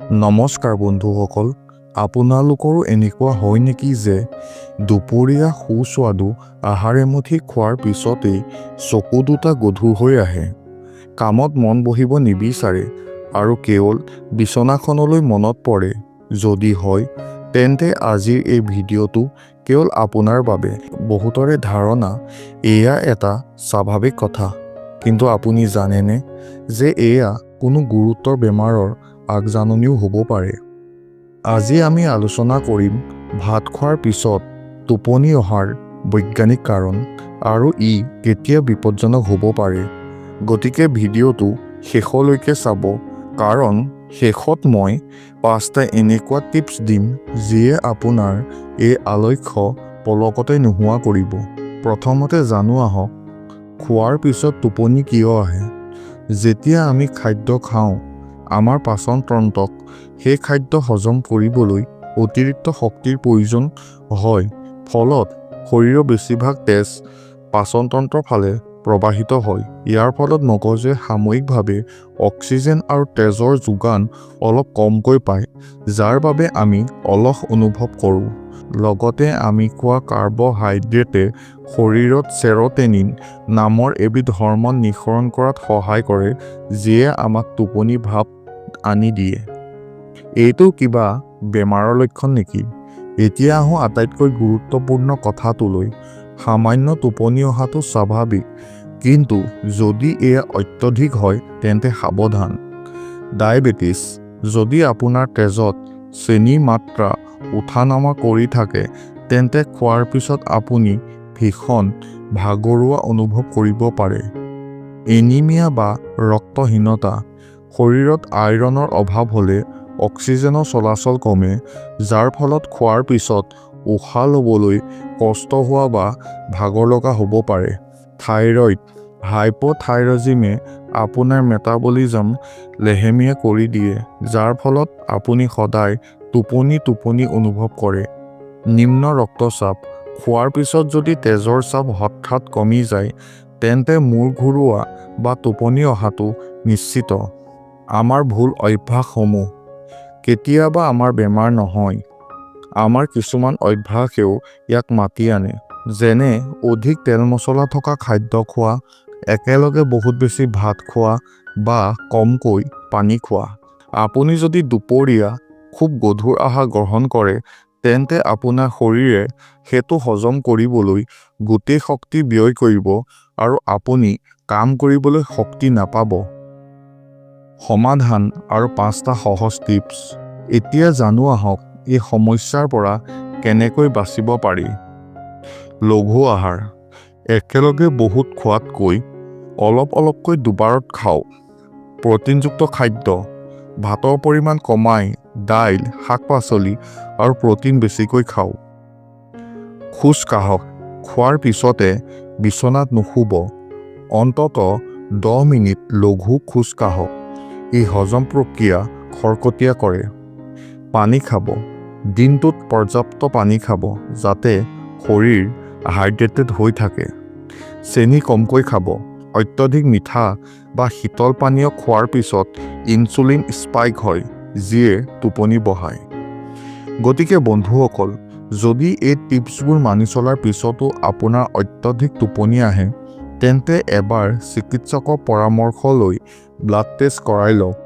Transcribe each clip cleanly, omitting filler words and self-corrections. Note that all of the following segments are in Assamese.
নমস্কাৰ বন্ধুসকল, আপোনালোকৰো এনেকুৱা হয় নেকি যে দুপৰীয়া সুস্বাদু আহাৰ এমুঠি খোৱাৰ পিছতেই চকু দুটা গধুৰ হৈ আহে, কামত মন বহিব নিবিচাৰে আৰু কেৱল বিচনাখনলৈ মনত পৰে? যদি হয়, তেন্তে আজিৰ এই ভিডিঅ'টো কেৱল আপোনাৰ বাবে। বহুতৰে ধাৰণা এয়া এটা স্বাভাৱিক কথা, কিন্তু আপুনি জানেনে যে এয়া কোনো গুৰুতৰ বেমাৰৰ আগজাননীও হ'ব পাৰে। আজি আমি আলোচনা কৰিম ভাত খোৱাৰ পিছত টোপনি অহাৰ বৈজ্ঞানিক কাৰণ আৰু ই কেতিয়া বিপদজনক হ'ব পাৰে। গতিকে ভিডিঅ'টো শেষলৈকে চাব, কাৰণ শেষত মই 5টা এনেকুৱা টিপছ দিম যিয়ে আপোনাৰ এই আলস্য পলকতে নোহোৱা কৰিব। প্ৰথমতে জানো আহক, খোৱাৰ পিছত টোপনি কিয় আহে। যেতিয়া আমি খাদ্য খাওঁ, আমাৰ পাচন তন্ত্ৰক সেই খাদ্য হজম কৰিবলৈ অতিৰিক্ত শক্তিৰ প্ৰয়োজন হয়। ফলত শৰীৰৰ বেছিভাগ তেজ পাচন তন্ত্ৰৰ ফালে প্ৰবাহিত হয়। ইয়াৰ ফলত মগজুৱে সাময়িকভাৱে অক্সিজেন আৰু তেজৰ যোগান অলপ কমকৈ পায়, যাৰ বাবে আমি অলস অনুভৱ কৰোঁ। লগতে আমি খোৱা কাৰ্বহাইড্ৰেটে শৰীৰত চেৰ'টেনিন নামৰ এবিধ হৰম'ন নিঃসৰণ কৰাত সহায় কৰে, যিয়ে আমাক টোপনি ভাব আনি দিয়ে। এইটো কিবা বেমাৰৰ লক্ষণ নেকি? এতিয়া আহোঁ আটাইতকৈ গুৰুত্বপূৰ্ণ কথাটোলৈ। সামান্য টোপনি অহাটো স্বাভাৱিক, কিন্তু যদি এয়া অত্যধিক হয় তেন্তে সাৱধান। ডায়েবেটিছ। যদি আপোনাৰ তেজত চেনিৰ মাত্ৰা উঠা-নমা কৰি থাকে, তেন্তে খোৱাৰ পিছত আপুনি ভীষণ ভাগৰুৱা অনুভৱ কৰিব পাৰে। এনিমিয়া বা ৰক্তহীনতা। শৰীৰত আইৰণৰ অভাৱ হ'লে অক্সিজেনৰ চলাচল কমে, যাৰ ফলত খোৱাৰ পিছত উশাহ ল'বলৈ কষ্ট হোৱা বা ভাগৰ লগা হ'ব পাৰে। থাইৰয়ড। হাইপ'থাইৰয়ডিজমে আপোনাৰ মেটাবলিজম লেহেমীয়া কৰি দিয়ে, যাৰ ফলত আপুনি সদায় টোপনি অনুভৱ কৰে। নিম্ন ৰক্তচাপ। খোৱাৰ পিছত যদি তেজৰ চাপ হঠাৎ কমি যায়, তেন্তে মূৰ ঘূৰোৱা বা টোপনি অহাটো নিশ্চিত। আমাৰ ভুল অভ্যাসসমূহ। কেতিয়াবা আমাৰ বেমাৰ নহয়, আমাৰ কিছুমান অভ্যাসেও ইয়াক মাতি আনে, যেনে অধিক তেল মছলা থকা খাদ্য খোৱা, একেলগে বহুত বেছি ভাত খোৱা বা কমকৈ পানী খোৱা। আপুনি যদি দুপৰীয়া খুব গধুৰ আহাৰ গ্ৰহণ কৰে, তেন্তে আপোনাৰ শৰীৰে সেইটো হজম কৰিবলৈ গোটেই শক্তি ব্যয় কৰিব আৰু আপুনি কাম কৰিবলৈ শক্তি নাপাব। সমাধান আৰু 5টা সহজ টিপছ। এতিয়া জানো আহক, এই সমস্যাৰ পৰা কেনেকৈ বাচিব পাৰি। লঘু আহাৰ। একেলগে বহুত খোৱাতকৈ অলপকৈ দুবাৰত খাওক। প্ৰটিনযুক্ত খাদ্য। ভাতৰ পৰিমাণ কমাই দাইল, শাক-পাচলি আৰু প্ৰটিন বেছিকৈ খাওক। খোজ কাঢ়ক। খোৱাৰ পিছতে বিচনাত নুশুব। অন্ততঃ 10 মিনিট লঘু খোজ কাঢ়ক। ই হজম প্ৰক্ৰিয়া খৰতকীয়া কৰে। পানী খাব। দিনটোত পৰ্যাপ্ত পানী খাব, যাতে শৰীৰ হাইড্ৰেটেড হৈ থাকে। চেনি কমকৈ খাব। অত্যধিক মিঠা বা শীতল পানীয় খোৱাৰ পিছত ইনচুলিন স্পাইক হয়, যিয়ে টোপনি বঢ়ায়। গতিকে বন্ধুসকল, যদি এই টিপছবোৰ মানি চলাৰ পিছতো আপোনাৰ অত্যধিক টোপনি আহে, তেন্তে এবাৰ চিকিৎসকৰ পৰামৰ্শ লৈ ব্লাড টেষ্ট কৰাই লওক।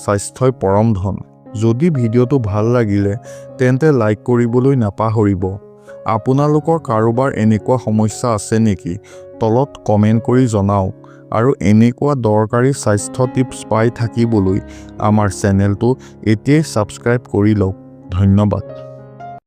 স্বাস্থ্যই পৰম ধন। যদি ভিডিঅ'টো ভাল লাগিলে, তেন্তে লাইক কৰিবলৈ নাপাহৰিব। আপোনালোকৰ কাৰোবাৰ এনেকুৱা সমস্যা আছে নেকি? তলত কমেণ্ট কৰি জনাওক আৰু এনেকুৱা দৰকাৰী স্বাস্থ্য টিপছ পাই থাকিবলৈ আমাৰ চেনেলটো এতিয়াই ছাবস্ক্ৰাইব কৰি লওক। ধন্যবাদ।